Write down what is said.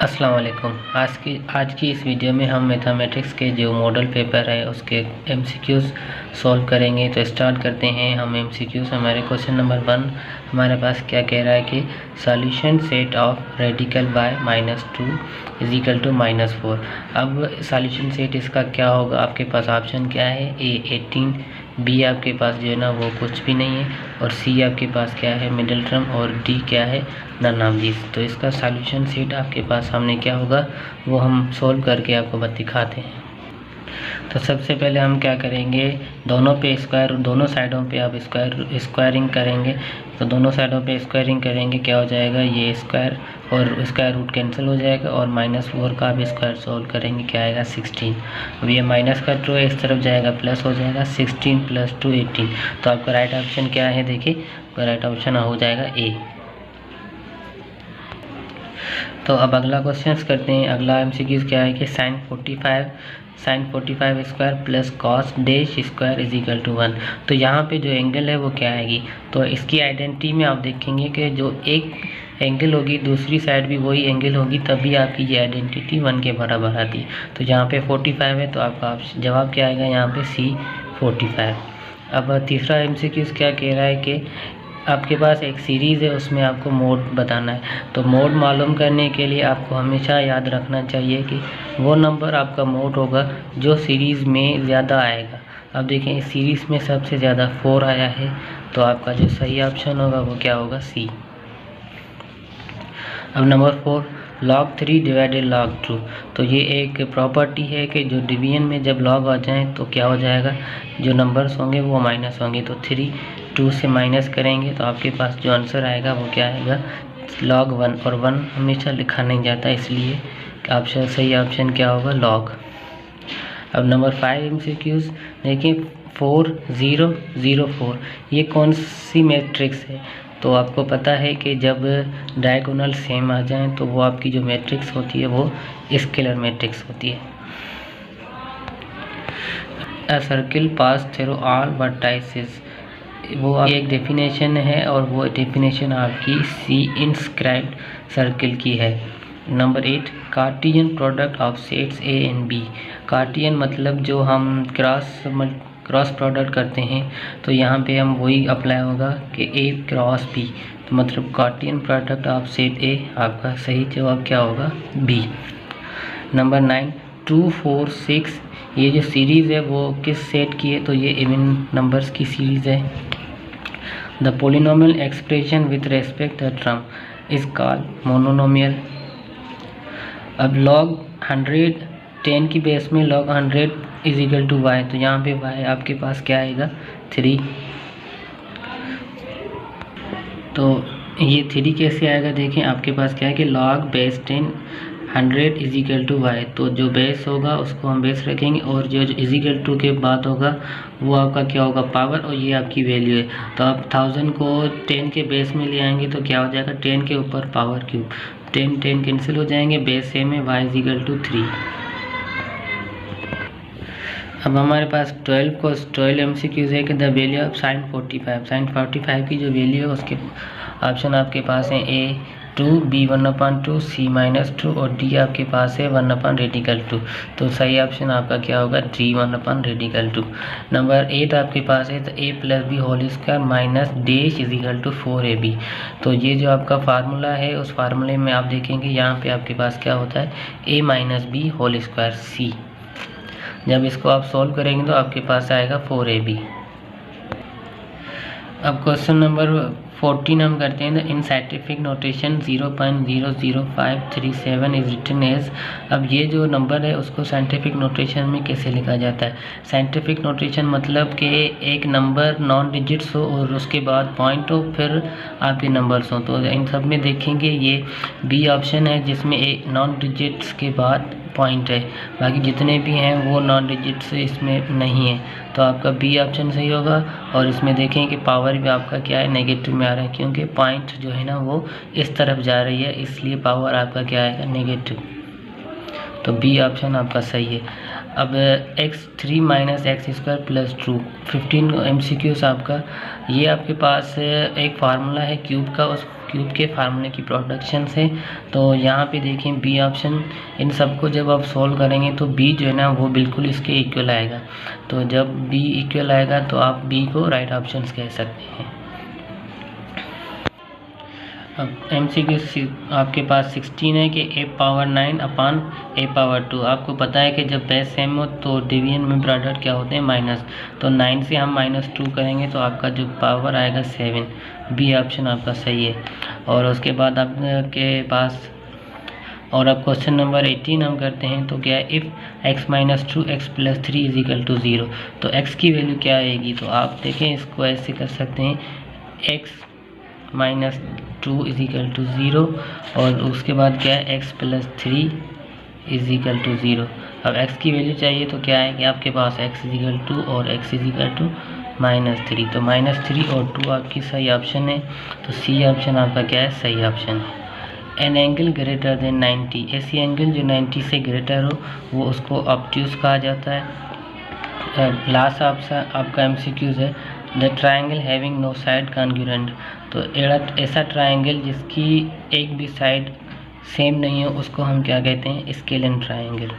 अस्सलाम वालेकुम। आज की इस वीडियो में हम मैथमेटिक्स के जो मॉडल पेपर है उसके एमसीक्यूज़ सॉल्व करेंगे। तो स्टार्ट करते हैं हम एमसीक्यूज़। हमारे क्वेश्चन नंबर 1 हमारे पास क्या कह रहा है कि solution set of radical by -2 is equal to -4। अब सॉल्यूशन सेट इसका क्या होगा, आपके पास ऑप्शन क्या है, ए 18, बी आपके पास जो है ना वो कुछ भी नहीं है, और सी आपके पास क्या है मिडिल टर्म, और डी क्या है नन ऑफ दिस। तो इसका सॉल्यूशन सेट आपके पास सामने क्या होगा वो हम सॉल्व करके आपको दिखाते हैं। तो सबसे पहले हम क्या करेंगे, दोनों पे स्क्वायर, दोनों साइडों पे आप स्क्वायरिंग करेंगे। तो दोनों साइडों पे स्क्वायरिंग करेंगे, क्या हो जाएगा, ये स्क्वायर और स्क्वायर रूट कैंसिल हो जाएगा, और -4 का भी स्क्वायर सॉल्व करेंगे, क्या आएगा 16। अब ये माइनस का टू इस तरफ जाएगा, प्लस हो जाएगा, 16 + 2 18। तो आपका राइट ऑप्शन क्या है, देखिए राइट ऑप्शन हो जाएगा ए। तो अब अगला क्वेश्चन करते हैं। अगला एमसीक्यू क्या है कि sin 45 square plus cos dash square is equal to 1। तो यहाँ पे जो एंगल है वो क्या आएगी, तो इसकी आइडेंटिटी में आप देखेंगे कि जो एक एंगल होगी दूसरी साइड भी वही एंगल होगी, तभी आपकी ये आइडेंटिटी 1 के बराबर आती। तो यहाँ पे 45 है, तो आपका जवाब क्या आएगा यहाँ पे सी 45। अब तीसरा एमसीक्यू क्या कह रहा है कि आपके पास एक सीरीज़ है, उसमें आपको मोड बताना है। तो मोड मालूम करने के लिए आपको हमेशा याद रखना चाहिए कि वो नंबर आपका मोड होगा जो सीरीज़ में ज़्यादा आएगा। अब देखें इस सीरीज़ में सबसे ज़्यादा 4 आया है, तो आपका जो सही ऑप्शन होगा वो क्या होगा, सी। अब नंबर 4 log 3 डिवाइडेड log 2। तो ये एक प्रॉपर्टी है कि जो डिवीजन में जब log आ जाए तो क्या हो जाएगा, जो नंबर्स होंगे वो माइनस होंगे। तो 3 2 से माइनस करेंगे तो आपके पास जो आंसर आएगा वो क्या आएगा, log 1। और 1 हमेशा लिखा नहीं जाता, इसलिए ऑप्शन सही ऑप्शन क्या होगा, log। अब नंबर 5 एमसीक्यूज देखिए, 4 0 0 4 ये कौन सी मैट्रिक्स है। तो आपको पता है कि जब डायगोनल सेम आ जाएं तो वो आपकी जो मैट्रिक्स होती है वो स्केलर मैट्रिक्स होती है। अ circle pass through all vertices, वो एक डेफिनेशन है, और वो डेफिनेशन आपकी सी इंस्क्राइब्ड सर्किल की है। Number 8 Cartesian product of sets A and B. Cartesian मतलब जो हम क्रॉस प्रोडक्ट करते हैं, तो यहाँ पे हम वही अप्लाई होगा कि ए क्रॉस बी, तो मतलब कार्टियन प्रोडक्ट ऑफ सेट ए, आपका सही जवाब क्या होगा, बी। नंबर 9 2 4 6, ये जो सीरीज़ है वो किस सेट की है, तो ये इवन नंबर्स की सीरीज़ है। The polynomial expression with respect the term is called mononomial. अब log 100 10 की बेस में log 100 is equal to Y, तो यहाँ पे y आपके पास क्या आएगा, 3। तो ये 3 कैसे आएगा, देखें आपके पास क्या है कि log base 10 100 is equal to Y. तो जो बेस होगा उसको हम बेस रखेंगे, और जो इज इक्वल टू के बाद होगा वो आपका क्या होगा, पावर, और ये आपकी वैल्यू है। तो आप 1000 को 10 के बेस में ले आएंगे तो क्या हो जाएगा, 10 के ऊपर पावर क्यूब, 10 कैंसिल हो जाएंगे, बेस सेम है, y इज इक्वल टू 3। अब हमारे पास 12 एमसीक्यूज है कि द वैल्यू ऑफ sin 45 की जो वैल्यू है उसके ऑप्शन आपके पास है ए 2, बी 1/2, सी -2, और डी आपके पास है 1/2। तो सही ऑप्शन आपका क्या होगा, डी 1/2। नंबर 8 आपके पास है, तो a + b whole square minus dash is equal to 4ab। तो ये जो आपका फार्मूला है उस फार्मूले में आप देखेंगे यहाँ पे आपके पास क्या होता है, a - b whole square c। जब इसको आप सॉल्व करेंगे तो आपके पास आएगा 4ab। अब क्वेश्चन नंबर 14 हम करते हैं। In scientific notation 0.00537 is written as. अब ये जो नंबर है उसको साइंटिफिक नोटेशन में कैसे लिखा जाता है। साइंटिफिक नोटेशन मतलब कि एक नंबर नॉन डिजिट्स हो और उसके बाद पॉइंट हो, फिर आपके नंबर्स हो। तो इन सब में देखेंगे ये बी ऑप्शन है जिसमें एक नॉन डिजिट्स के बाद पॉइंट है, बाकी जितने भी हैं वो नॉन डिजिट्स इसमें नहीं है। तो आपका बी ऑप्शन सही होगा। और इसमें देखें कि पावर भी आपका क्या है, नेगेटिव में आ रहा है, क्योंकि पॉइंट जो है ना वो इस तरफ जा रही है, इसलिए पावर आपका क्या आएगा, नेगेटिव। तो बी ऑप्शन आपका सही है। अब x3 - x² + 2 15 एमसीक्यूज आपका, ये आपके पास एक फार्मूला है क्यूब का, उस क्यूब के फार्मूले की प्रोडक्शन से। तो यहाँ पे देखें बी ऑप्शन, इन सबको जब आप सॉल्व करेंगे तो बी जो है ना वो बिल्कुल इसके इक्वल आएगा। तो जब बी इक्वल आएगा तो आप बी को राइट ऑप्शन कह सकते हैं। अब MCQ आपके पास 16 है कि a power 9 upon a power 2। आपको पता है कि जब बेस सेम हो तो डिवीजन में प्रोडक्ट क्या होते हैं माइनस, तो 9 से हम -2 करेंगे तो आपका जो पावर आएगा 7। बी ऑप्शन आपका सही है। और उसके बाद आपके पास और अब क्वेश्चन नंबर 18 हम करते हैं। तो क्या है, इफ़ x - 2 x + 3 = 0, तो x की वैल्यू क्या आएगी। तो आप देखें इसको ऐसे कर सकते हैं, x - 2 = 0 और उसके बाद क्या है x + 3 = 0। अब x की वैल्यू चाहिए तो क्या है कि आपके पास x = 2 और x = -3, तो -3 और 2 आपकी सही ऑप्शन है। तो सी ऑप्शन आपका क्या है, सही ऑप्शन है। एन एंगल ग्रेटर देन 90, ऐसी एंगल जो 90 से ग्रेटर हो वो उसको ऑब्ट्यूज कहा जाता है। लास्ट आपका MCQs है, the triangle having no side congruent, तो ऐसा ट्राइंगल जिसकी एक भी साइड सेम नहीं हो उसको हम क्या कहते हैं, स्केलेन ट्राइंगल।